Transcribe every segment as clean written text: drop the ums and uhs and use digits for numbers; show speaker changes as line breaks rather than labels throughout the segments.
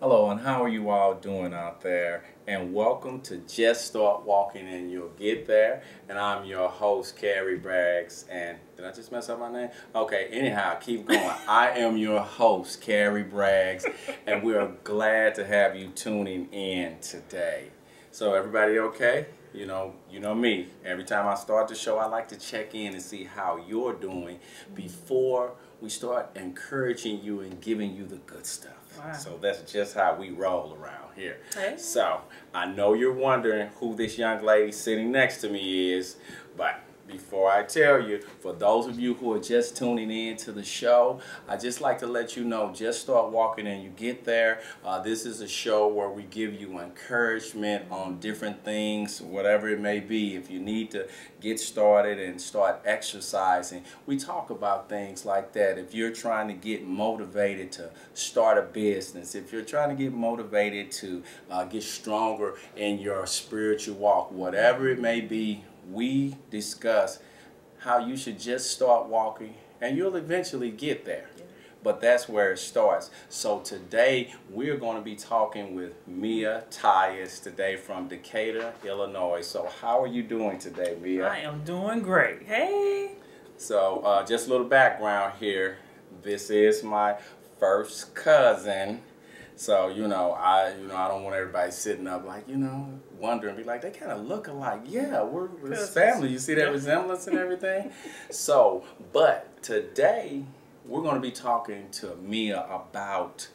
Hello, and how are you all doing out there? And welcome to Just Start Walking and You'll Get There. And I'm your host, Carrie Braggs. And did I just mess up my name? Okay, anyhow, keep going. I am your host, Carrie Braggs, and we are glad to have you tuning in today. So everybody okay? You know me. Every time I start the show, I like to check in and see how you're doing before we start encouraging you and giving you the good stuff. Wow. So that's just how we roll around here. Hey. So I know you're wondering who this young lady sitting next to me is, but before I tell you, for those of you who are just tuning in to the show, I just like to let you know, just start walking and you get there. This is a show where we give you encouragement on different things, whatever it may be. If you need to get started and start exercising, we talk about things like that. If you're trying to get motivated to start a business, if you're trying to get motivated to get stronger in your spiritual walk, whatever it may be, we discuss how you should just start walking and you'll eventually get there. Yeah. But that's where it starts. So today we're going to be talking with Mia Tyus today from Decatur, Illinois. So how are you doing today, Mia?
I am doing great. Hey.
So just a little background here. This is my first cousin. So, I don't want everybody sitting up like, wondering, be like, they kind of look alike. Yeah, we're family. You see that resemblance and everything? So, but today, we're going to be talking to Mia about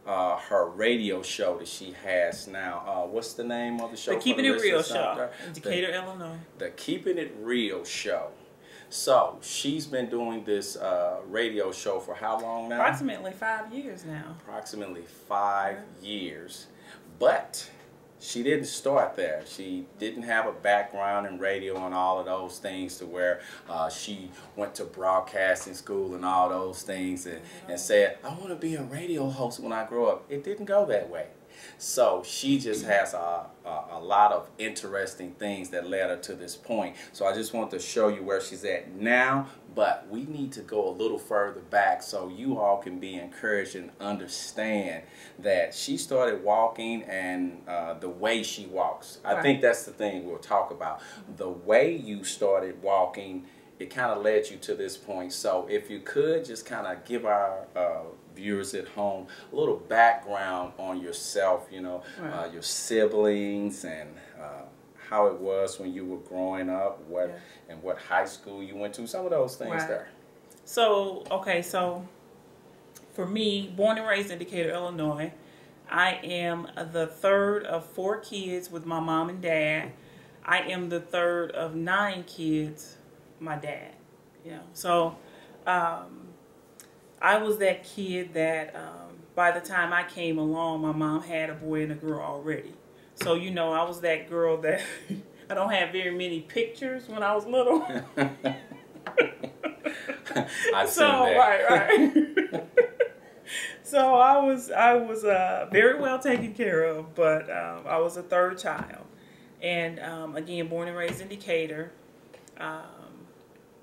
her radio show that she has now. What's the name of the show?
The Keeping It Real Show in Decatur, Illinois.
The Keeping It Real Show. So, she's been doing this radio show for how long now?
Approximately 5 years now.
Approximately 5 years. But she didn't start there. She didn't have a background in radio and all of those things to where she went to broadcasting school and all those things and said, I want to be a radio host when I grow up. It didn't go that way. So she just has a lot of interesting things that led her to this point. So I just want to show you where she's at now, but we need to go a little further back so you all can be encouraged and understand that she started walking and the way she walks. I think that's the thing we'll talk about. The way you started walking, it kind of led you to this point. So if you could just kind of give our viewers at home a little background on yourself, your siblings and how it was when you were growing up, and what high school you went to, some of those things there.
So, so for me, born and raised in Decatur, Illinois, I am the third of 4 kids with my mom and dad. I am the third of 9 kids, my dad. So I was that kid that by the time I came along, my mom had a boy and a girl already. So, I was that girl that I don't have very many pictures when I was little.
I've seen that.
Right. So I was very well taken care of, but I was a third child. And again, born and raised in Decatur.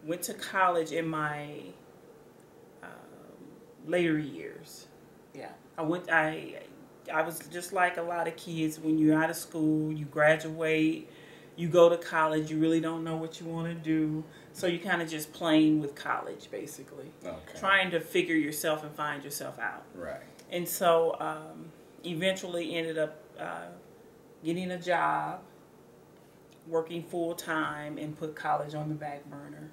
Went to college in my later years. Yeah, I was just like a lot of kids. When you're out of school, you graduate, you go to college, you really don't know what you want to do, so you kind of just playing with college, basically. Okay. Trying to figure yourself and find yourself out.
Right.
And so eventually ended up getting a job, working full time, and put college on the back burner.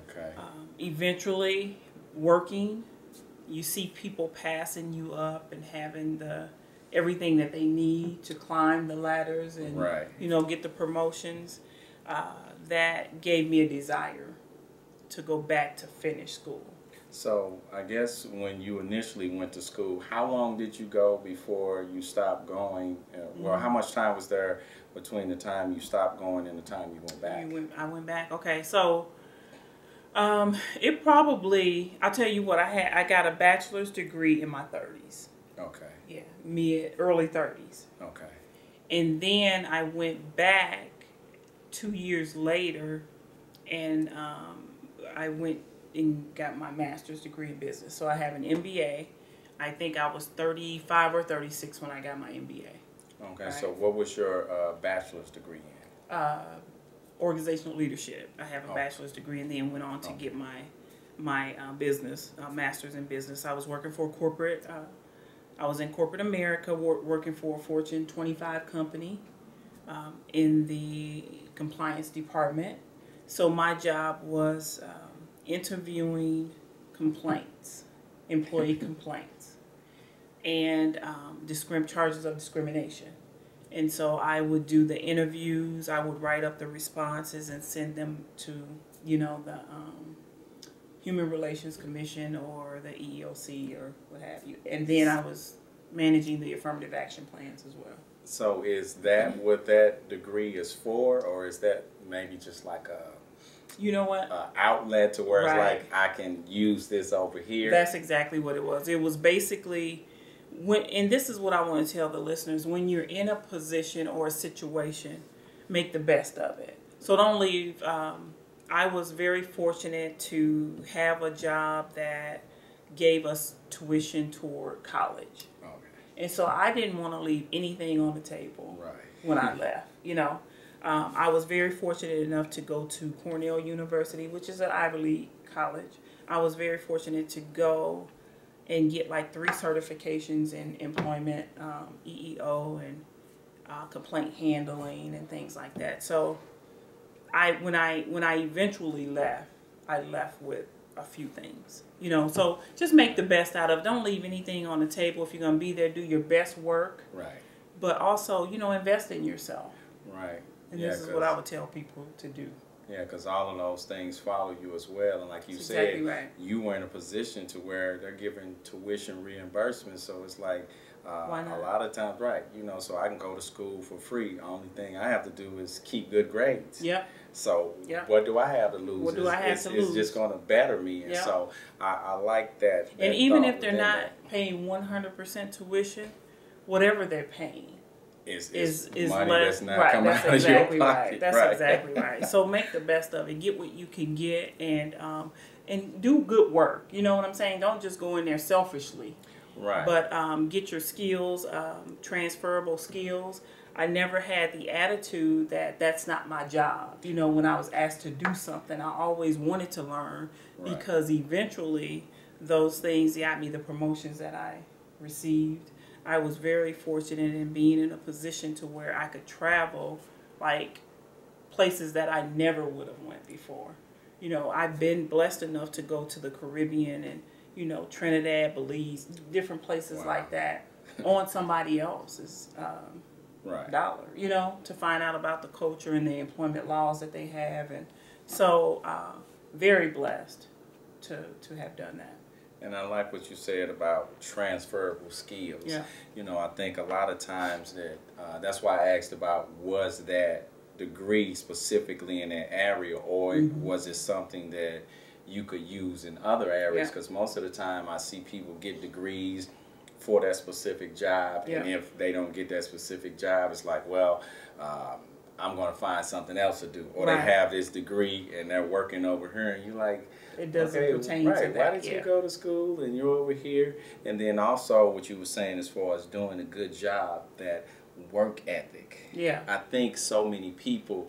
Okay.
Eventually working, you see people passing you up and having everything that they need to climb the ladders and get the promotions. That gave me a desire to go back to finish school.
So I guess when you initially went to school, how long did you go before you stopped going? Well, how much time was there between the time you stopped going and the time you went back?
I went back. Okay, so it probably, I'll tell you what, I got a bachelor's degree in my 30s.
Okay.
Yeah, early 30s.
Okay.
And then I went back 2 years later, and I went and got my master's degree in business. So I have an MBA. I think I was 35 or 36 when I got my MBA.
Okay,
Right.
so what was your bachelor's degree in?
Organizational leadership. I have a
Oh.
bachelor's degree, and then went on to get my business, master's in business. I was working for a corporate. I was in corporate America, working for a Fortune 25 company in the compliance department. So my job was interviewing complaints, employee complaints, and charges of discrimination. And so I would do the interviews, I would write up the responses and send them to, the Human Relations Commission or the EEOC or what have you. And then I was managing the affirmative action plans as well.
So is that what that degree is for, or is that maybe just like a outlet to where it's
Right.
like I can use this over here?
That's exactly what it was. It was basically and this is what I want to tell the listeners: when you're in a position or a situation, make the best of it. So don't leave. I was very fortunate to have a job that gave us tuition toward college.
Okay.
And so I didn't want to leave anything on the table when I left. I was very fortunate enough to go to Cornell University, which is an Ivy League college. I was very fortunate to go and get like 3 certifications in employment, EEO, and complaint handling and things like that. So when I eventually left, I left with a few things. So just make the best out of it. Don't leave anything on the table. If you're going to be there, do your best work.
Right.
But also, invest in yourself.
Right.
And this is what I would tell people to do.
Yeah, because all of those things follow you as well. And like you
That's
said,
exactly right.
you were in a position to where they're giving tuition reimbursement. So it's like
Why not?
a lot of times, right, so I can go to school for free. Only thing I have to do is keep good grades.
Yep.
So
Yep.
what do I have to lose?
What do I have to lose?
It's just going to better me. And
Yep.
so I like that.
And even
thought
if they're
within
not
that.
paying 100% tuition, whatever they're paying
is
less.
money that's not
Right,
coming
that's
out
exactly
of your
right.
pocket.
That's
Right.
exactly right. So make the best of it. Get what you can get, and do good work. You know what I'm saying? Don't just go in there selfishly.
Right.
But get your skills, transferable skills. I never had the attitude that that's not my job. When I was asked to do something, I always wanted to learn,
Right.
because eventually those things got me the promotions that I received. I was very fortunate in being in a position to where I could travel like places that I never would have went before. I've been blessed enough to go to the Caribbean and Trinidad, Belize, different places
Wow.
like that on somebody else's
Right.
dollar, to find out about the culture and the employment laws that they have. And so very blessed to have done that.
And I like what you said about transferable skills.
Yeah.
I think a lot of times that's why I asked about, was that degree specifically in that area, or
Mm-hmm.
was it something that you could use in other areas?
Yeah.
Because most of the time I see people get degrees for that specific job,
Yeah.
and if they don't get that specific job, it's like, well, I'm going to find something else to do. Or
Right.
they have this degree and they're working over here, and you're like,
It doesn't
okay,
pertain
right.
to that.
Why did
yeah.
you go to school and you're over here? And then also what you were saying as far as doing a good job, that work ethic.
Yeah.
I think so many people,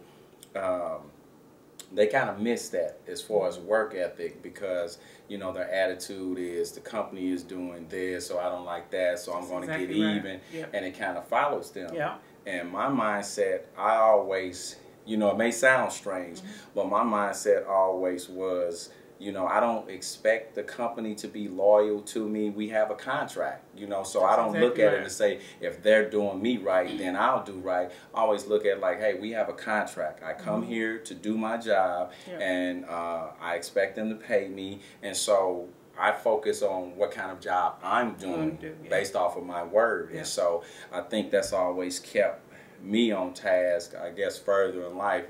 they kind of miss that as far as work ethic, because their attitude is the company is doing this, so I don't like that, so I'm going to
exactly
get
right.
even.
Yep.
And it kind of follows them.
Yeah.
And my mindset, I always, it may sound strange,
Mm-hmm.
but my mindset always was, I don't expect the company to be loyal to me. We have a contract, so I don't look
exactly
at it
right.
and say, if they're doing me right, then I'll do right. I always look at it like, hey, we have a contract. I come
Mm-hmm.
here to do my job,
Yeah.
and I expect them to pay me. And so I focus on what kind of job I'm doing
yeah.
based off of my word.
Yeah.
And so I think that's always kept me on task, I guess, further in life,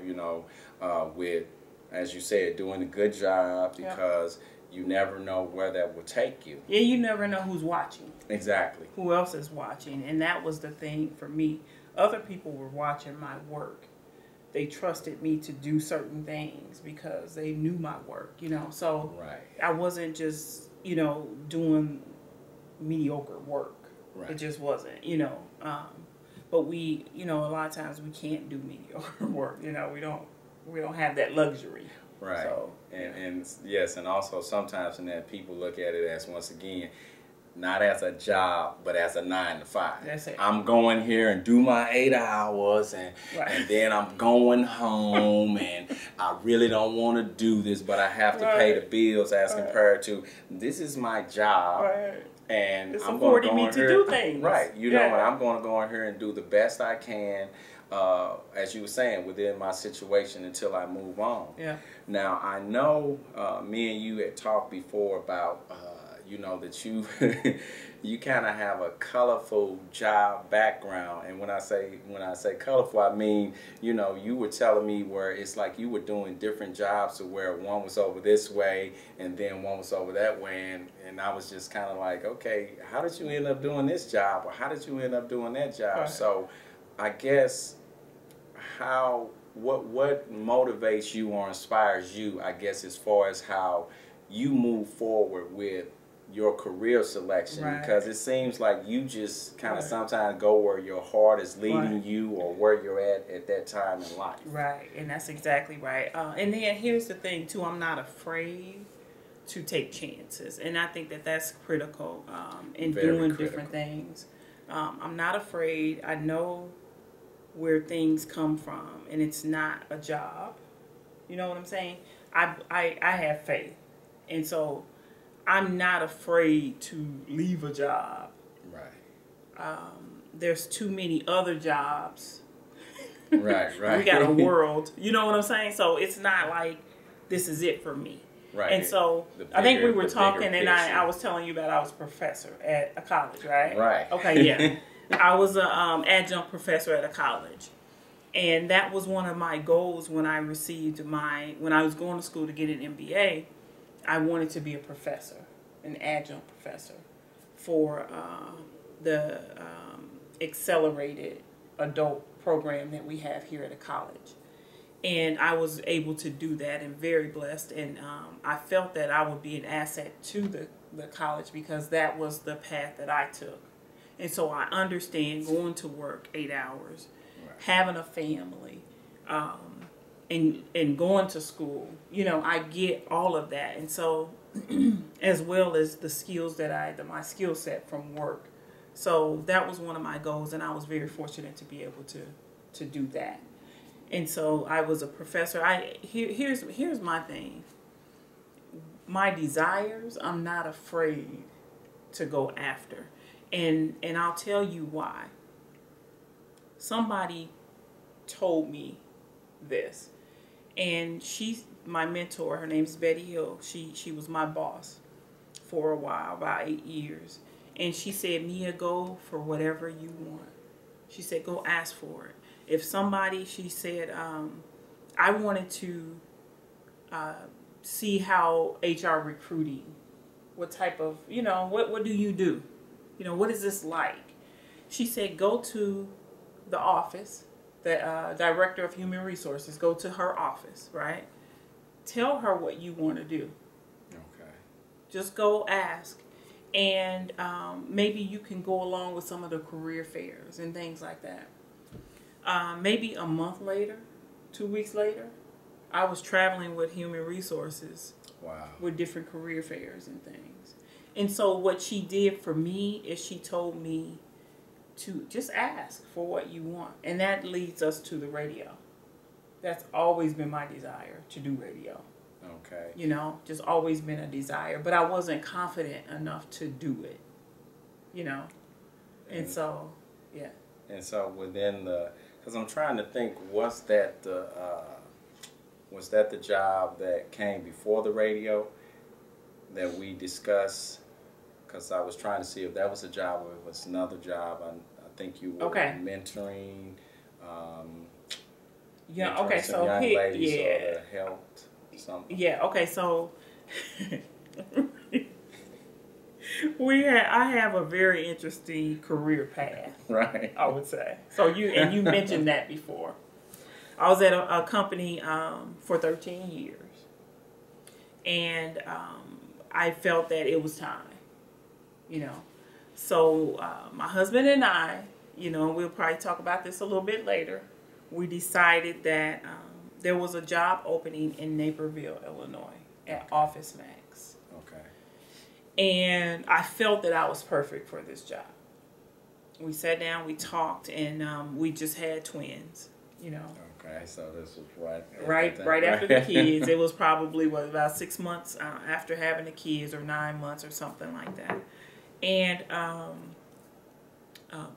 with, as you said, doing a good job, because you never know where that will take you.
Yeah, you never know who's watching.
Exactly.
Who else is watching? And that was the thing for me. Other people were watching my work. They trusted me to do certain things because they knew my work, So
Right.
I wasn't just, doing mediocre work.
Right.
It just wasn't, you know. But we, you know, a lot of times we can't do mediocre work. You know, we don't have that luxury.
Right.
So,
and yes, and also sometimes in that people look at it as, once again, not as a job, but as a 9 to 5.
That's it.
I'm going here and do my 8 hours, and then I'm going home, and I really don't want to do this, but I have to pay the bills as compared to, this is my job.
Right.
And
it's
I'm going to go in here,
do things.
Right. You know, and I'm going to go in here and do the best I can, as you were saying, within my situation until I move on.
Yeah.
Now, I know me and you had talked before about, you know, that you you kind of have a colorful job background. And when I say colorful, I mean, you know, you were telling me where it's like you were doing different jobs, to where one was over this way and then one was over that way, and I was just kind of like, okay, how did you end up doing this job, or how did you end up doing that job?
Right.
So I guess what motivates you or inspires you, I guess, as far as how you move forward with your career selection,
right.
because it seems like you just kind of sometimes go where your heart is leading you, or where you're at that time in life.
Right, and that's exactly right. And then here's the thing too: I'm not afraid to take chances, and I think that that's critical in
Very
doing
critical.
different things. I'm not afraid. I know where things come from, and it's not a job. You know what I'm saying? I have faith, and so I'm not afraid to leave a job.
Right.
There's too many other jobs.
Right.
We got a world. You know what I'm saying? So it's not like this is it for me.
Right.
And so I think we were talking, and I was telling you about I was a professor at a college, right?
Right.
Okay, yeah. I was an adjunct professor at a college. And that was one of my goals when I when I was going to school to get an MBA. I wanted to be a professor, an adjunct professor, for the accelerated adult program that we have here at a college. And I was able to do that, and very blessed. And I felt that I would be an asset to the college, because that was the path that I took. And so I understand going to work 8 hours, having a family, and going to school. You know, I get all of that. And so, as well as the skills my skill set from work. So that was one of my goals, and I was very fortunate to be able to do that. And so I was a professor. Here's my thing. My desires, I'm not afraid to go after. And I'll tell you why. Somebody told me this. And she's my mentor. Her name's Betty Hill. She was my boss for a while, about 8 years. And she said, Mia, go for whatever you want. She said, go ask for it. If somebody, she said, I wanted to see how HR recruiting, what type of, you know, what do you do? You know, what is this like? She said, go to the office, the director of human resources, go to her office, right? Tell her what you want to do.
Okay.
Just go ask. And maybe you can go along with some of the career fairs and things like that. Maybe a month later, 2 weeks later, I was traveling with human resources.
Wow. With
different career fairs and things. And so what she did for me is she told me to just ask for what you want. And that leads us to the radio. That's always been my desire, to do radio.
Okay.
You know, just always been a desire. But I wasn't confident enough to do it. You know? And so, yeah.
And so within because I'm trying to think, was that the job that came before the radio that we discussed? Because I was trying to see if that was a job or if it was another job. I think you were mentoring.
Yeah.
Mentoring
Okay.
some
So
young ladies or helped something.
Yeah. Okay. So I have a very interesting career path.
Right.
I would say. So you mentioned that before. I was at a company for 13 years, and I felt that it was time. You know, So my husband and I, we'll probably talk about this a little bit later. We decided that there was a job opening in Naperville, Illinois at Office Max.
Okay.
And I felt that I was perfect for this job. We sat down, we talked, and we just had twins,
Okay, so this was
right after the kids. It was probably about 6 months after having the kids, or 9 months, or something like that. And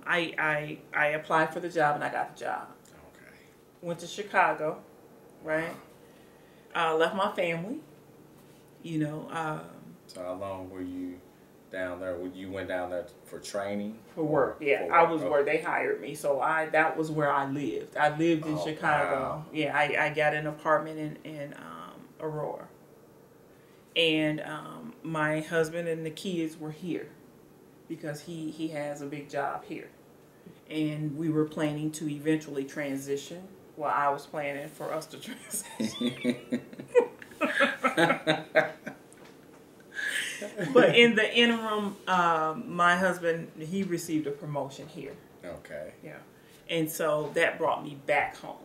I applied for the job, and I got the job.
Okay.
Went to Chicago, right? Left my family,
So how long were you down there? You went down there for training?
For work, yeah. I was where they hired me, so that was where I lived. I lived in Chicago.
Wow.
Yeah, I got an apartment in Aurora, and my husband and the kids were here because he has a big job here, and we were planning to eventually transition. Well, I was planning for us to transition. But in the interim, my husband, he received a promotion here.
Okay.
Yeah. And so that brought me back home.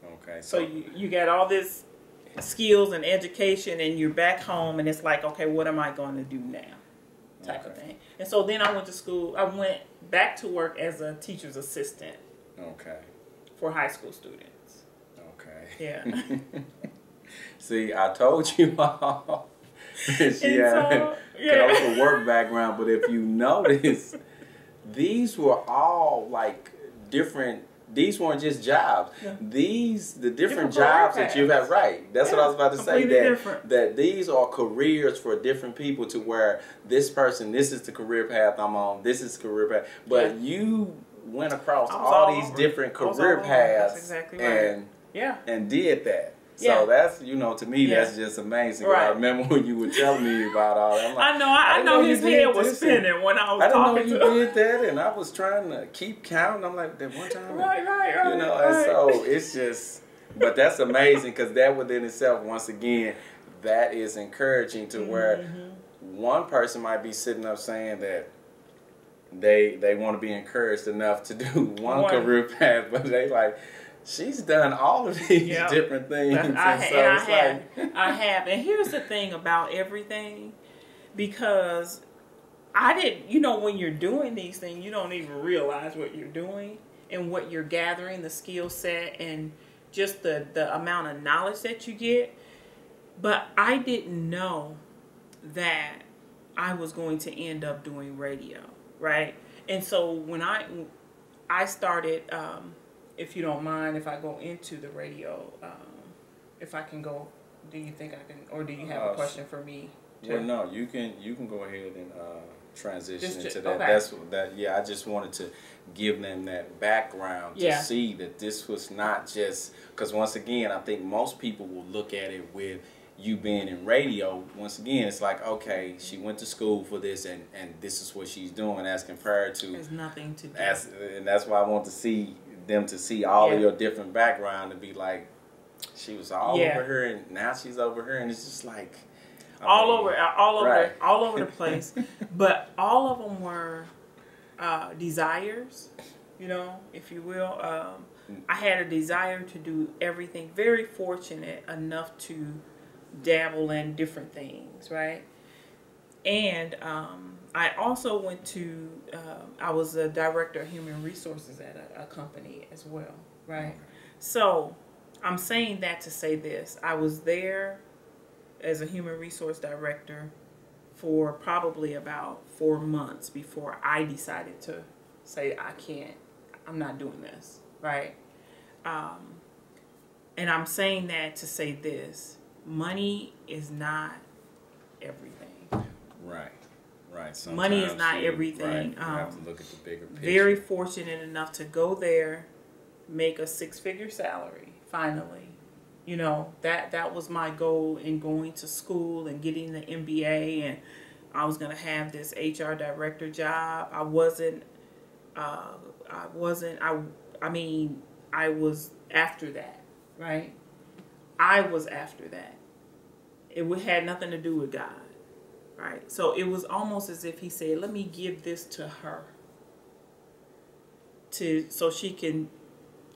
Okay.
So you got all this skills and education, and you're back home, and it's like, okay, what am I going to do now? Type of thing. And so then I went to school. I went back to work as a teacher's assistant.
Okay.
For high school students.
Okay.
Yeah.
See, I told you all. She had colorful work background, but if you notice, these were all like different. These weren't just jobs. Yeah. The different jobs that you've had. Right. That's what I was about to say. That these are careers for different people. To where this person, this is the career path I'm on. This is the career path. But you went across all these different career paths.
That's exactly right.
And did that. So that's, to me, that's just amazing. Right. I remember when you were telling me about all that. I'm like,
I know his head was spinning when I was talking to him.
I didn't know you did that, and I was trying to keep counting. I'm like, that one time.
Right.
And so it's just, but that's amazing, because that within itself, once again, that is encouraging to where one person might be sitting up saying that they want to be encouraged enough to do one career path, but they like, she's done all of these different things.
I have. And here's the thing about everything, because I didn't, when you're doing these things, you don't even realize what you're doing and what you're gathering, the skill set, and just the amount of knowledge that you get. But I didn't know that I was going to end up doing radio, right? And so when I started... if you don't mind, if I go into the radio, if I can go, do you think I can, or do you have a question for me?
Well, no, you can go ahead and transition into that.
Okay.
That's that. Yeah, I just wanted to give them that background to see that this was not just, because once again, I think most people will look at it with you being in radio. Once again, it's like, okay, she went to school for this, and this is what she's doing, as compared to.
There's nothing to do.
And that's why I want to see them to see all of your different background, to be like, she was all over here, and now she's over here, and it's just like
all over the place. But all of them were desires, if you will. I had a desire to do everything. Very fortunate enough to dabble in different things, right? And I also went to, I was a director of human resources at a company as well, right? So I'm saying that to say this. I was there as a human resource director for probably about 4 months before I decided to say, I'm not doing this, right? And I'm saying that to say this. Money is not everything.
Right. Sometimes
money is not everything.
You have to look at the bigger picture.
Very fortunate enough to go there, make a 6-figure salary, finally. That was my goal in going to school and getting the MBA, and I was going to have this HR director job. I was after that, right? I was after that. It had nothing to do with God. right? So it was almost as if he said, let me give this to her so she can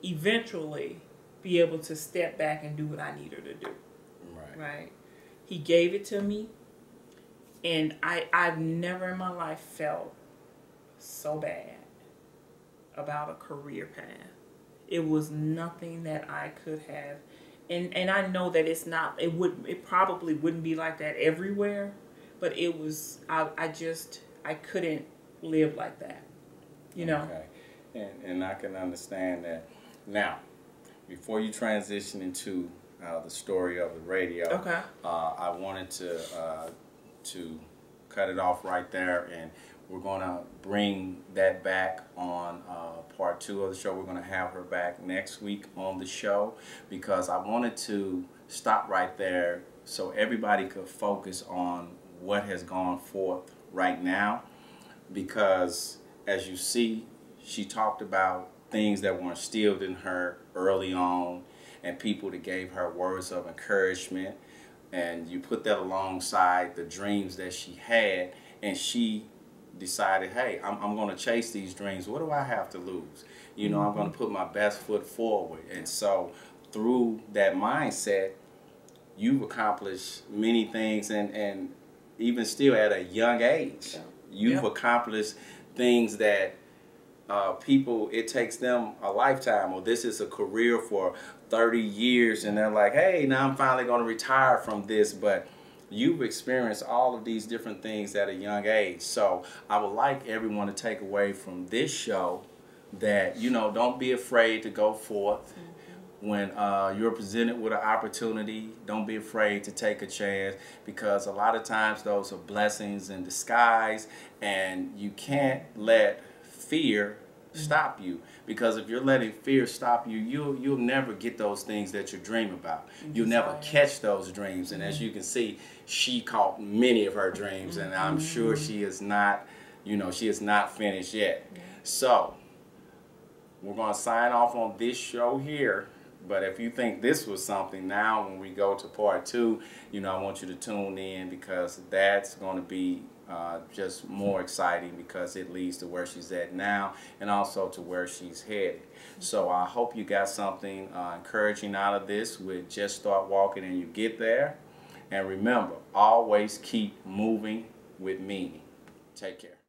eventually be able to step back and do what I need her to do. Right. He gave it to me, and I've never in my life felt so bad about a career path. It was nothing that I could have, and I know that it probably wouldn't be like that everywhere, but it was, I couldn't live like that, you know.
Okay. And I can understand that. Now, before you transition into the story of the radio,
okay,
I wanted to cut it off right there, and we're going to bring that back on part 2 of the show. We're going to have her back next week on the show, because I wanted to stop right there so everybody could focus on what has gone forth right now, because as you see, she talked about things that were instilled in her early on, and people that gave her words of encouragement, and you put that alongside the dreams that she had, and she decided, hey, I'm going to chase these dreams. What do I have to lose? You know, I'm going to put my best foot forward. And so through that mindset, you've accomplished many things, and even still at a young age, you've accomplished things that people, it takes them a lifetime, or this is a career for 30 years, and they're like, hey, now I'm finally going to retire from this. But you've experienced all of these different things at a young age. So I would like everyone to take away from this show that, you know, don't be afraid to go forth. When you're presented with an opportunity, don't be afraid to take a chance, because a lot of times those are blessings in disguise, and you can't let fear stop you, because if you're letting fear stop you, you'll never get those things that you dream about. You'll never catch those dreams. And as you can see, she caught many of her dreams, and I'm sure she is not, you know, she is not finished yet. So we're going to sign off on this show here. But if you think this was something, now when we go to part 2, you know, I want you to tune in, because that's going to be just more exciting, because it leads to where she's at now and also to where she's headed. So I hope you got something encouraging out of this with Just Start Walking and You Get There. And remember, always keep moving with meaning. Take care.